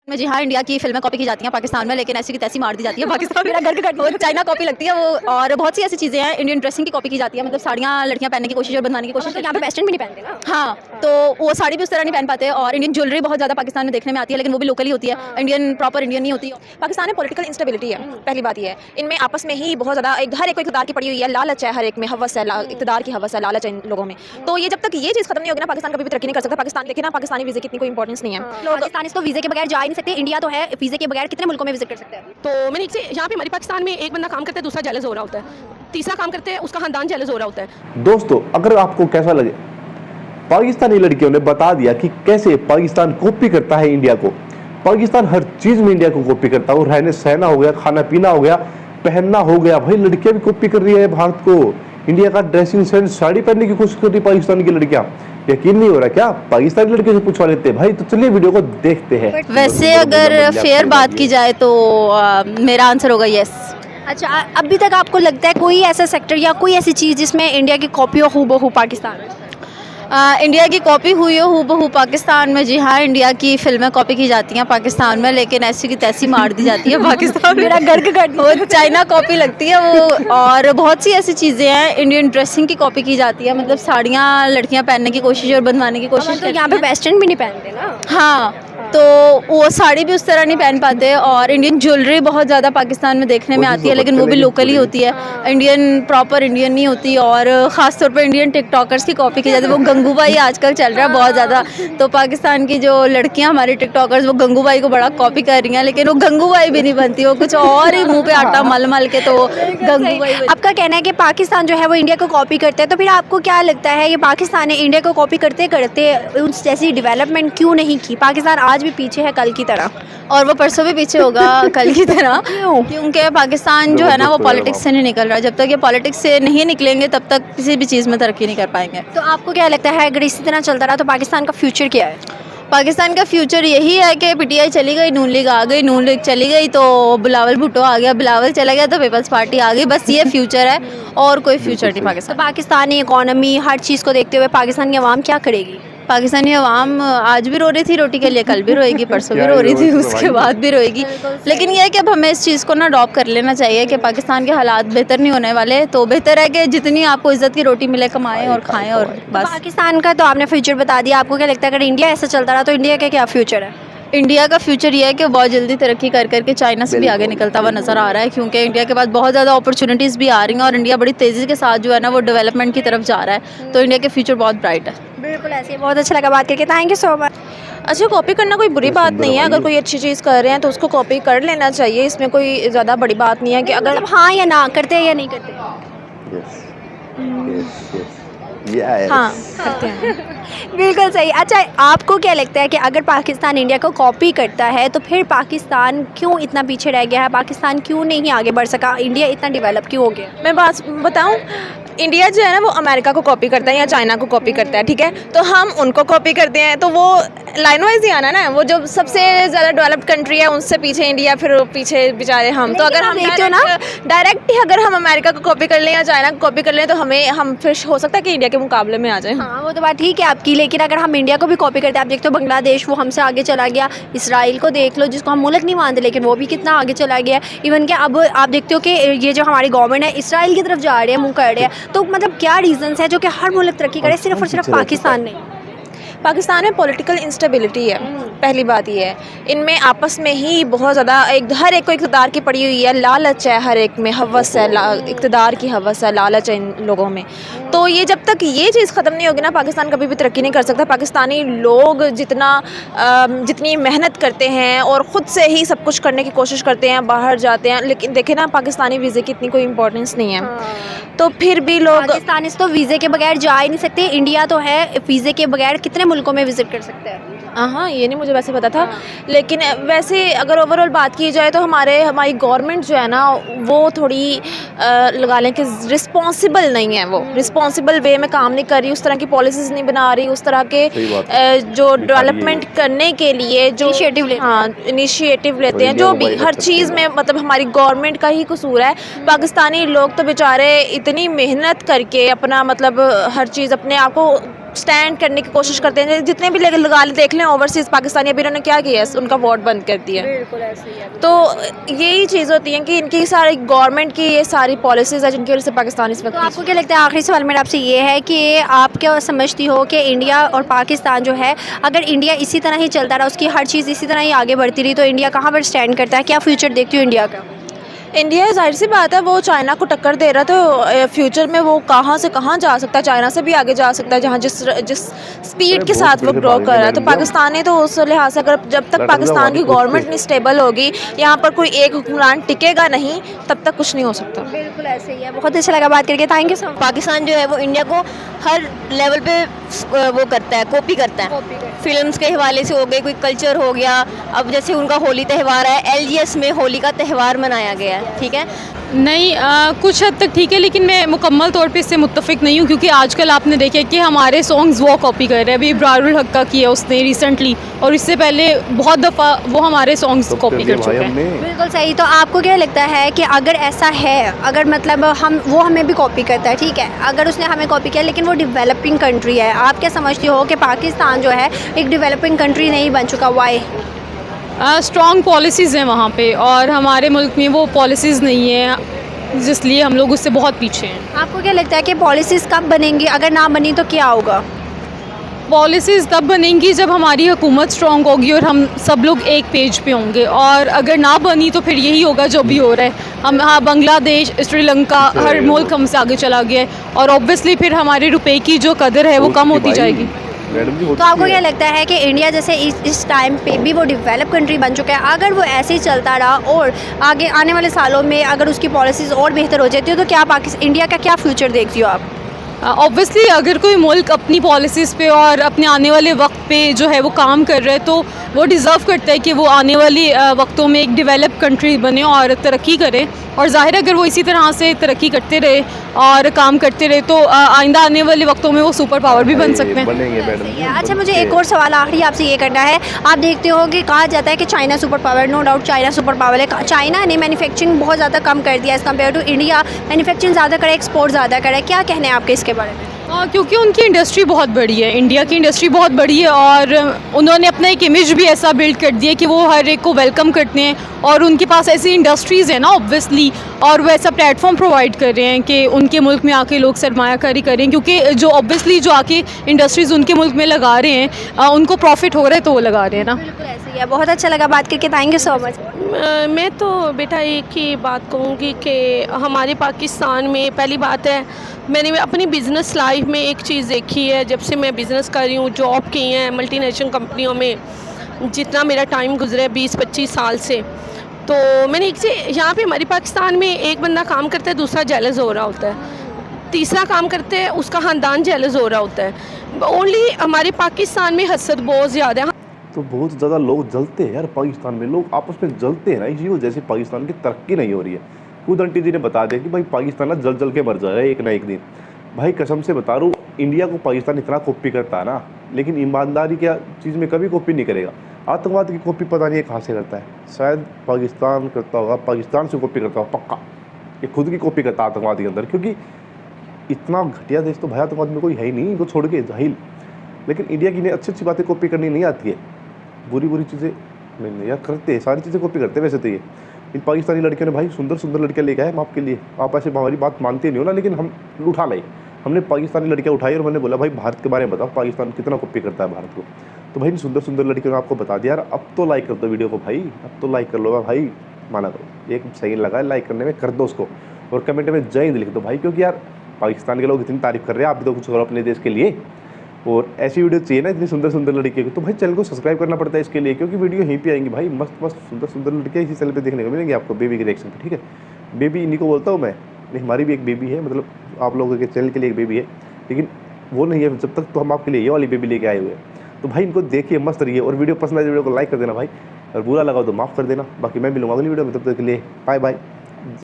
में जी हाँ, इंडिया की फिल्में कॉपी की जाती हैं पाकिस्तान में, लेकिन ऐसी की तैसी मार दी जाती है पाकिस्तान मेरा घर का चाइना कॉपी लगती है वो। और बहुत सी ऐसी चीज़ें हैं, इंडियन ड्रेसिंग की कॉपी की जाती है, मतलब साड़ियाँ लड़कियाँ पहनने की कोशिश और बनवाने की कोशिश। यहाँ पे वेस्टर्न भी नहीं पहनते ना। हाँ, तो वो साड़ी भी उस तरह नहीं पहन पाते। और इंडियन ज्वेलरी बहुत ज़्यादा पाकिस्तान में देखने में आती है, लेकिन वो भी लोकली होती है, इंडियन प्रॉपर इंडियन नहीं होती। पाकिस्तान में पॉलिटिकल इंस्टेबिलिटी है, पहली बात ये है। इनमें आपस में ही बहुत ज़्यादा हर एक को इक़्तिदार की पड़ी हुई है, लालच है, हर एक में हवस है, इक़्तिदार की हवस है, लालच है इन लोगों में। तो ये जब तक ये चीज़ खत्म नहीं होगी ना, पाकिस्तान कभी भी तरक्की नहीं कर सकता। पाकिस्तान देखिए ना, पाकिस्तानी वीज़े की इतनी कोई इंपॉर्टेंस नहीं है। पाकिस्तान तो वीज़े के बगैर जा ही नहीं सकते, इंडिया तो है, वीज़े के बगैर कितने मुल्कों में विजिट कर सकते हैं। तो मैंने एक से यहाँ पे हमारे पाकिस्तान में एक बंदा काम करता है, दूसरा जेलस हो रहा होता है, तीसरा काम करते हैं उसका खानदान जेलस हो रहा होता है। दोस्तों, अगर आपको कैसा लगे, पाकिस्तानी लड़कियों ने बता दिया कि कैसे पाकिस्तान कॉपी करता है इंडिया को। पाकिस्तान हर चीज में इंडिया को कॉपी करता है, और रहने सहना हो गया, खाना पीना हो गया, पहनना हो गया। भाई लड़कियां भी कॉपी कर रही है भारत को। इंडिया का ड्रेसिंग सेंस, साड़ी पहनने की कोशिश कर रही है पाकिस्तान की लड़कियां। यकीन नहीं हो रहा क्या? पाकिस्तानी लड़के से पूछवा लेते हैं भाई। तो चलिए वीडियो को देखते हैं। वैसे अगर फेयर बात की जाए तो मेरा आंसर होगा यस। अच्छा, अभी तक आपको लगता है कोई ऐसा सेक्टर या कोई ऐसी चीज़ जिसमें इंडिया की कॉपी हो हूबहू पाकिस्तान में? इंडिया की कॉपी हुई हो हूबहू पाकिस्तान में, जी हाँ, इंडिया की फिल्में कॉपी की जाती हैं पाकिस्तान में, लेकिन ऐसी की तैसी मार दी जाती है पाकिस्तान मेरा घर का वो चाइना कॉपी लगती है वो। और बहुत सी ऐसी चीज़ें हैं, इंडियन ड्रेसिंग की कॉपी की जाती है, मतलब साड़ियाँ लड़कियाँ पहनने की कोशिश और बनवाने की कोशिश। तो यहाँ पे वेस्टर्न भी नहीं पहनते ना। हाँ, तो वो साड़ी भी उस तरह नहीं पहन पाते। और इंडियन ज्वेलरी बहुत ज़्यादा पाकिस्तान में देखने में आती है, लेकिन वो भी लोकली होती है, इंडियन प्रॉपर इंडियन नहीं होती। और ख़ास तौर पे इंडियन टिकटॉकर्स की कॉपी की जाती है। वो गंगूबाई आजकल चल रहा है बहुत ज़्यादा, तो पाकिस्तान की जो लड़कियां हमारे टिकटॉकर्स वो गंगूबाई को बड़ा कॉपी कर रही हैं, लेकिन वो गंगूबाई भी नहीं बनती, वो कुछ और ही मुँह पे आटा मल मल के तो गंगूबाई। आपका कहना है कि पाकिस्तान जो है वो इंडिया को कॉपी करता है, तो फिर आपको क्या लगता है ये पाकिस्तान ने इंडिया को कॉपी करते करते उस जैसी डेवलपमेंट क्यों नहीं की? पाकिस्तान आज भी पीछे है कल की तरह, और वो परसों भी पीछे होगा कल की तरह। क्योंकि पाकिस्तान जो है ना वो पॉलिटिक्स से नहीं निकल रहा। जब तक ये पॉलिटिक्स से नहीं निकलेंगे तब तक किसी भी चीज़ में तरक्की नहीं कर पाएंगे। तो आपको क्या लगता है अगर इसी तरह चलता रहा तो पाकिस्तान का फ्यूचर क्या है? पाकिस्तान का फ्यूचर यही है कि पीटीआई चली गई, नून लीग आ गई, नून लीग चली गई तो बिलावल भुट्टो आ गया, बिलावल चला गया तो पीपल्स पार्टी आ गई। बस ये फ्यूचर है और कोई फ्यूचर नहीं पाकिस्तान। तो पाकिस्तानी इकोनॉमी हर चीज़ को देखते हुए पाकिस्तान की आवाम क्या करेगी? पाकिस्तानी अवाम आज भी रो रही थी रोटी के लिए, कल भी रोएगी, परसों भी रो रही थी, उसके बाद भी रोएगी। लेकिन यह है कि अब हमें इस चीज़ को ना अडॉप्ट कर लेना चाहिए कि पाकिस्तान के हालात बेहतर नहीं होने वाले। तो बेहतर है कि जितनी आपको इज़्ज़त की रोटी मिले कमाएं और खाएं और बस। पाकिस्तान का तो आपने फ्यूचर बता दिया, आपको क्या लगता है अगर इंडिया ऐसा चलता रहा तो इंडिया का क्या फ्यूचर है? इंडिया का फ्यूचर ये है कि बहुत जल्दी तरक्की कर करके चाइना से भी आगे निकलता हुआ नज़र आ रहा है, क्योंकि इंडिया के पास बहुत ज़्यादा अपॉर्चुनिटीज़ भी आ रही हैं और इंडिया बड़ी तेज़ी के साथ जो है ना वो डेवलपमेंट की तरफ जा रहा है। तो इंडिया के फ्यूचर बहुत ब्राइट है। बिल्कुल ऐसे ही, बहुत अच्छा लगा बात करके, थैंक यू सो मच। अच्छा, कॉपी करना कोई बुरी बात नहीं है। अगर कोई अच्छी चीज़ कर रहे हैं तो उसको कॉपी कर लेना चाहिए, इसमें कोई ज़्यादा बड़ी बात नहीं है कि अगर मतलब हाँ या ना करते हैं या नहीं करते। हाँ करते हैं। बिल्कुल सही। अच्छा, आपको क्या लगता है कि अगर पाकिस्तान इंडिया को कॉपी करता है तो फिर पाकिस्तान क्यों इतना पीछे रह गया है? पाकिस्तान क्यों नहीं आगे बढ़ सका? इंडिया इतना डेवलप क्यों हो गया? मैं बात बताऊं, इंडिया जो है ना वो अमेरिका को कॉपी करता है या चाइना को कॉपी करता है, ठीक है? तो हम उनको कॉपी करते हैं तो वो लाइन वाइज ही आना ना। वो जो सबसे ज़्यादा डेवलप्ड कंट्री है उनसे पीछे इंडिया, फिर पीछे बेचारे हम। तो अगर हम देखते हो ना डायरेक्ट ही अगर हम अमेरिका को कॉपी कर लें या चाइना को कॉपी कर लें तो हम फिर हो सकता है कि इंडिया के मुकाबले में आ जाए। हाँ, वो तो बात ठीक है आपकी, लेकिन अगर हम इंडिया को भी कॉपी करते हैं, आप देखते हो बांग्लादेश वो हमसे आगे चला गया, इसराइल को देख लो जिसको हम मुल्क नहीं मानते लेकिन वो भी कितना आगे चला गया। इवन कि अब आप देखते हो कि ये जो हमारी गवर्नमेंट है इसराइल की तरफ जा रही है, मुँह कर रहे हैं। तो मतलब क्या रीजंस है जो कि हर मुल्क तरक्की करे, सिर्फ और सिर्फ पाकिस्तान नहीं? पाकिस्तान में पॉलिटिकल इंस्टेबिलिटी है, पहली बात ये है। इनमें आपस में ही बहुत ज़्यादा हर एक को इक़्तिदार की पड़ी हुई है, लालच है, हर एक में हवस है, इक़्तिदार की हवस है, लालच है इन लोगों में। तो ये जब तक ये चीज़ ख़त्म नहीं होगी ना, पाकिस्तान कभी भी तरक्की नहीं कर सकता। पाकिस्तानी लोग जितनी मेहनत करते हैं और ख़ुद से ही सब कुछ करने की कोशिश करते हैं, बाहर जाते हैं, लेकिन देखें ना पाकिस्तानी वीज़े की इतनी कोई इंपॉर्टेंस नहीं है। तो फिर भी लोग पाकिस्तानी तो वीज़े के बगैर जा ही नहीं सकते, इंडिया तो है, वीज़े के बगैर कितने मुल्कों में विजिट कर सकते हैं? हाँ, ये नहीं मुझे वैसे पता था। लेकिन वैसे अगर ओवरऑल बात की जाए तो हमारी गवर्नमेंट जो है ना वो थोड़ी लगा लें कि रिस्पॉन्सिबल नहीं है। वो रिस्पॉन्सिबल वे में काम नहीं कर रही, उस तरह की पॉलिसीज़ नहीं बना रही, उस तरह के जो डेवलपमेंट करने के लिए जो इनिशिएटिव लेते हैं, जो भी हर चीज़ में मतलब हमारी गवर्नमेंट का ही कसूर है। पाकिस्तानी लोग तो बेचारे इतनी मेहनत करके अपना मतलब हर चीज़ अपने आप को स्टैंड करने की कोशिश करते हैं। जितने भी लगा देख लें ओवरसीज़ पाकिस्तानी, अभी उन्होंने क्या किया है, उनका वोट बंद कर दिया। बिल्कुल ऐसे ही है। तो यही चीज़ होती है कि इनकी सारी गवर्नमेंट की ये सारी पॉलिसीज़ है जिनकी वजह से पाकिस्तान इस तो वक्त आपको क्या लगता है, आखिरी सवाल मेरा आपसे ये है कि आप क्या समझती हो कि इंडिया और पाकिस्तान जो है, अगर इंडिया इसी तरह ही चलता रहा, उसकी हर चीज़ इसी तरह ही आगे बढ़ती रही, तो इंडिया कहाँ पर स्टैंड करता है? क्या फ्यूचर देखती हो इंडिया का? इंडिया जाहिर सी बात है वो चाइना को टक्कर दे रहा, तो फ्यूचर में वो कहाँ से कहाँ जा सकता है, चाइना से भी आगे जा सकता है, जहाँ जिस स्पीड के साथ वो ग्रो कर रहा है। तो पाकिस्तान ने तो उस लिहाज से, अगर जब तक पाकिस्तान की गवर्नमेंट नहीं स्टेबल होगी, यहाँ पर कोई एक हुक्मरान टिकेगा नहीं, तब तक कुछ नहीं हो सकता। बिल्कुल ऐसे ही है। बहुत अच्छा लगा बात करके, thank you so much. Pakistan जो है वो इंडिया को हर लेवल पे वो करता है, कॉपी करता है। फिल्म्स के हवाले से हो गए, कोई कल्चर हो गया, अब जैसे उनका होली त्यौहार है, एलजीएस में होली का त्यौहार मनाया गया है, ठीक है। नहीं, कुछ हद तक ठीक है, लेकिन मैं मुकम्मल तौर पे इससे मुत्तफ़िक नहीं हूँ, क्योंकि आजकल आपने देखे कि हमारे सॉन्ग्स वो कॉपी कर रहे हैं। अभी इब्रारुल हक का किया उसने रिसेंटली, और इससे पहले बहुत दफ़ा वो हमारे सॉन्ग्स कॉपी कर चुके हैं। बिल्कुल सही। तो आपको क्या लगता है कि अगर ऐसा है, अगर मतलब वो हमें भी कॉपी करता है, ठीक है, अगर उसने हमें कॉपी किया लेकिन वो डेवलपिंग कंट्री है, आप क्या समझती हो कि पाकिस्तान जो है एक डेवलपिंग कंट्री नहीं बन चुका? वाई? स्ट्रॉन्ग पॉलिसीज़ हैं वहाँ पे, और हमारे मुल्क में वो पॉलिसीज़ नहीं है, इसलिए हम लोग उससे बहुत पीछे हैं। आपको क्या लगता है कि पॉलिसीज़ कब बनेंगी? अगर ना बनी तो क्या होगा? पॉलिसीज़ तब बनेंगी जब हमारी हुकूमत स्ट्रॉन्ग होगी और हम सब लोग एक पेज पे होंगे, और अगर ना बनी तो फिर यही होगा जो भी हो रहा है। हम बांग्लादेश, श्रीलंका, हर मुल्क हमसे आगे चला गया है, और ऑब्वियसली फिर हमारे रुपए की जो कदर है वो कम होती जाएगी। तो आपको क्या लगता है कि इंडिया जैसे इस टाइम पे भी वो डेवलप कंट्री बन चुका है, अगर वो ऐसे ही चलता रहा और आगे आने वाले सालों में अगर उसकी पॉलिसीज़ और बेहतर हो जाती हो, तो क्या इंडिया का क्या फ्यूचर देखती हो आप? ऑब्वियसली अगर कोई मुल्क अपनी पॉलिसीज़ पे और अपने आने वाले वक्त पे जो है वो काम कर रहा है, तो वो डिज़र्व करता है कि वो आने वाली वक्तों में एक डेवलप कंट्री बने और तरक्की करे। और ज़ाहिर है अगर वो इसी तरह से तरक्की करते रहे और काम करते रहे, तो आइंदा आने वाले वक्तों में वो सुपर पावर भी बन सकते हैं। अच्छा, मुझे एक और सवाल आखिरी आपसे ये करना है। आप देखते हो कि कहा जाता है कि China super power, no doubt China super power है। चाइना ने मैन्युफैक्चरिंग बहुत ज़्यादा कम कर दिया as compare to India, manufacturing ज़्यादा करे, एक्सपोर्ट ज़्यादा करे। क्या कहने हैं आपके इसके बारे में? क्योंकि उनकी इंडस्ट्री बहुत बड़ी है, इंडिया की इंडस्ट्री बहुत बड़ी है, और उन्होंने अपना एक इमेज भी ऐसा बिल्ड कर दिया कि वो हर एक को वेलकम करते हैं, और उनके पास ऐसी इंडस्ट्रीज़ है ना ऑब्वियसली, और वो ऐसा प्लेटफॉर्म प्रोवाइड कर रहे हैं कि उनके मुल्क में आके लोग सरमायाकारी करें, क्योंकि जो ऑब्वियसली जो आके इंडस्ट्रीज़ उनके मुल्क में लगा रहे हैं उनको प्रॉफिट हो रहा है, तो वो लगा रहे हैं ना। बिल्कुल ऐसे ही है। बहुत अच्छा लगा बात करके, थैंक यू सो मच। मैं तो बेटा एक ही बात कहूँगी कि हमारे पाकिस्तान में पहली बात है, मैंने अपनी बिज़नेस लाइफ में एक चीज़ देखी है, जब से मैं बिज़नेस कर रही हूँ, जॉब की है मल्टीनेशनल कंपनियों में, जितना मेरा टाइम गुजरा है 20-25 साल से, तो मैंने एक चीज़ यहाँ पे हमारे पाकिस्तान में एक बंदा काम करता है, दूसरा जेलस हो रहा होता है, तीसरा काम करते हैं उसका ख़ानदान जेलस हो रहा होता है। ओनली हमारे पाकिस्तान में हसद बहुत ज़्यादा है। तो बहुत ज़्यादा लोग जलते हैं यार, पाकिस्तान में लोग आपस में जलते हैं ना इसी वजह से पाकिस्तान की तरक्की नहीं हो रही है। खुद आंटी जी ने बता दिया कि भाई पाकिस्तान ना जल जल के मर जाएगा एक ना एक दिन। भाई कसम से बता रहा हूँ, इंडिया को पाकिस्तान इतना कॉपी करता है ना, लेकिन ईमानदारी क्या चीज़ में कभी कॉपी नहीं करेगा। आतंकवाद की कॉपी पता नहीं है कहाँ से करता है, शायद पाकिस्तान करता होगा, पाकिस्तान से कॉपी करता होगा पक्का, ये खुद की कॉपी करता है आतंकवाद के अंदर, क्योंकि इतना घटिया देश तो भाई आतंकवाद में कोई है ही नहीं, इनको छोड़ के जाहिल। लेकिन इंडिया की अच्छी अच्छी बातें कॉपी करनी नहीं आती है, बुरी बुरी चीज़ें नहीं यार करते हैं, सारी चीज़ें कॉपी करते हैं। वैसे तो ये इन पाकिस्तानी लड़कियों ने भाई सुंदर सुंदर लड़कियाँ लेके आए हम आपके लिए, आप ऐसे हमारी बात मानते नहीं हो ना, लेकिन हम उठा लाई, हमने पाकिस्तानी लड़कियाँ उठाई और मैंने बोला भाई भारत के बारे में बताओ, पाकिस्तान कितना कॉपी करता है भारत को। तो भाई सुंदर सुंदर लड़कियों ने आपको बता दिया यार, अब तो लाइक कर दो वीडियो को भाई, अब तो लाइक कर लो भाई, माना करो, एक सही लगा है लाइक करने में, कर दो उसको, और कमेंट में जय हिंद लिख दो भाई, क्योंकि यार पाकिस्तान के लोग इतनी तारीफ कर रहे हैं, आप भी तो कुछ करो अपने देश के लिए। और ऐसी वीडियो चाहिए ना इतनी सुंदर सुंदर लड़कियों की, तो भाई चैनल को सब्सक्राइब करना पड़ता है इसके लिए, क्योंकि वीडियो यहीं पे आएंगी भाई, मस्त मस्त सुंदर सुंदर लड़कियाँ इसी चैनल पे देखने को मिलेंगी आपको, बेबी के रिएक्शन पे, ठीक है। बेबी इन्हीं को बोलता हूँ मैं, नहीं हमारी भी एक बेबी है, मतलब आप लोगों के चैनल के लिए एक बेबी है, लेकिन वो नहीं है जब तक, तो हम आपके लिए ये वाली बेबी लेके आए हुए हैं। तो भाई इनको देखिए, मस्त रहिए, और वीडियो पसंद आए वीडियो को लाइक कर देना भाई, और बुरा लगा तो माफ़ कर देना। बाकी मैं मिलूंगा अगली वीडियो में, तब तक के लिए बाय बाय।